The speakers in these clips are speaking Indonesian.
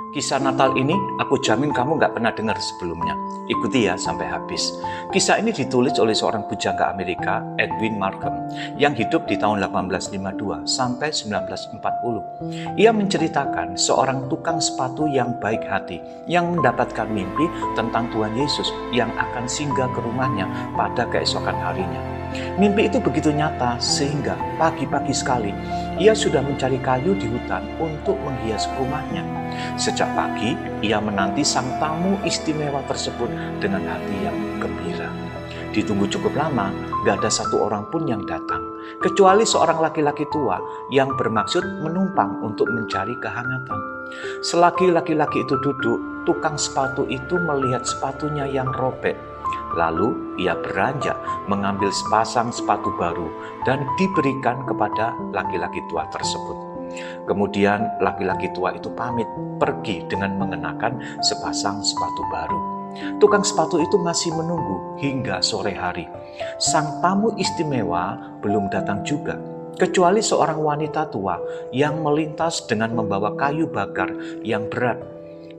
Kisah Natal ini aku jamin kamu nggak pernah dengar sebelumnya. Ikuti ya sampai habis. Kisah ini ditulis oleh seorang pujangga Amerika, Edwin Markham, yang hidup di tahun 1852 sampai 1940. Ia menceritakan seorang tukang sepatu yang baik hati, yang mendapatkan mimpi tentang Tuhan Yesus yang akan singgah ke rumahnya pada keesokan harinya. Mimpi itu begitu nyata sehingga pagi-pagi sekali ia sudah mencari kayu di hutan untuk menghias rumahnya. Sejak pagi ia menanti sang tamu istimewa tersebut dengan hati yang gembira. Ditunggu cukup lama, gak ada satu orang pun yang datang, kecuali seorang laki-laki tua yang bermaksud menumpang untuk mencari kehangatan. Selagi laki-laki itu duduk, tukang sepatu itu melihat sepatunya yang robek. Lalu ia beranjak mengambil sepasang sepatu baru dan diberikan kepada laki-laki tua tersebut. Kemudian laki-laki tua itu pamit pergi dengan mengenakan sepasang sepatu baru. Tukang sepatu itu masih menunggu hingga sore hari. Sang tamu istimewa belum datang juga, kecuali seorang wanita tua yang melintas dengan membawa kayu bakar yang berat.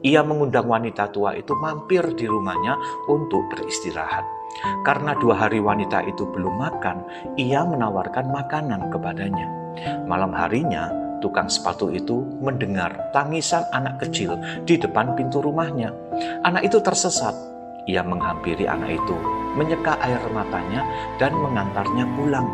Ia mengundang wanita tua itu mampir di rumahnya untuk beristirahat. Karena 2 hari wanita itu belum makan, ia menawarkan makanan kepadanya. Malam harinya, tukang sepatu itu mendengar tangisan anak kecil di depan pintu rumahnya. Anak itu tersesat. Ia menghampiri anak itu, menyeka air matanya dan mengantarnya pulang.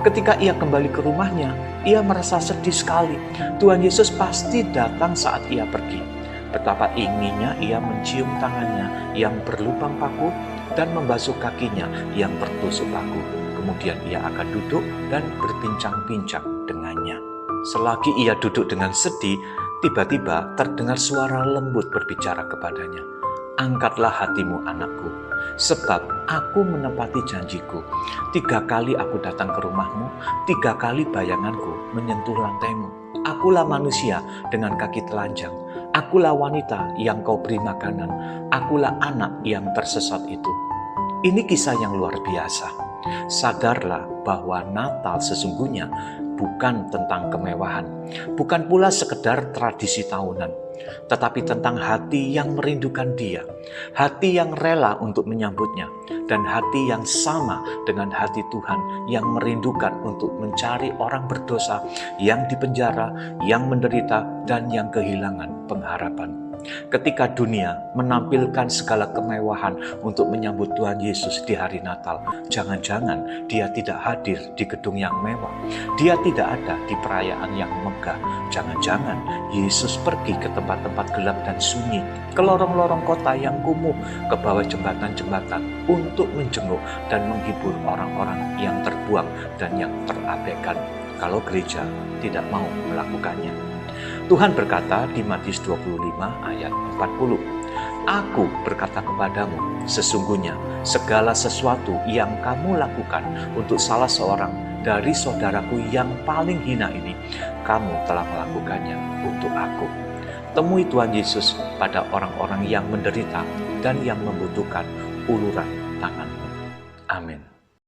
Ketika ia kembali ke rumahnya, ia merasa sedih sekali. Tuhan Yesus pasti datang saat ia pergi. Betapa inginnya ia mencium tangannya yang berlubang paku dan membasuh kakinya yang bertusuk paku. Kemudian ia akan duduk dan berbincang-bincang dengannya. Selagi ia duduk dengan sedih, tiba-tiba terdengar suara lembut berbicara kepadanya. Angkatlah hatimu anakku, sebab aku menepati janjiku. 3 kali aku datang ke rumahmu, 3 kali bayanganku menyentuh lantaimu. Akulah manusia dengan kaki telanjang. Akulah wanita yang kau beri makanan. Akulah anak yang tersesat itu. Ini kisah yang luar biasa. Sadarlah bahwa Natal sesungguhnya bukan tentang kemewahan, bukan pula sekedar tradisi tahunan, tetapi tentang hati yang merindukan Dia, hati yang rela untuk menyambutnya, dan hati yang sama dengan hati Tuhan yang merindukan untuk mencari orang berdosa yang dipenjara, yang menderita, dan yang kehilangan pengharapan. Ketika dunia menampilkan segala kemewahan untuk menyambut Tuhan Yesus di hari Natal, jangan-jangan Dia tidak hadir di gedung yang mewah. Dia tidak ada di perayaan yang megah. Jangan-jangan Yesus pergi ke tempat-tempat gelap dan sunyi, ke lorong-lorong kota yang kumuh, ke bawah jembatan-jembatan untuk menjenguk dan menghibur orang-orang yang terbuang dan yang terabaikan kalau gereja tidak mau melakukannya. Tuhan berkata di Matius 25 ayat 40, Aku berkata kepadamu, sesungguhnya segala sesuatu yang kamu lakukan untuk salah seorang dari saudaraku yang paling hina ini, kamu telah melakukannya untuk aku. Temui Tuhan Yesus pada orang-orang yang menderita dan yang membutuhkan uluran tanganmu. Amin.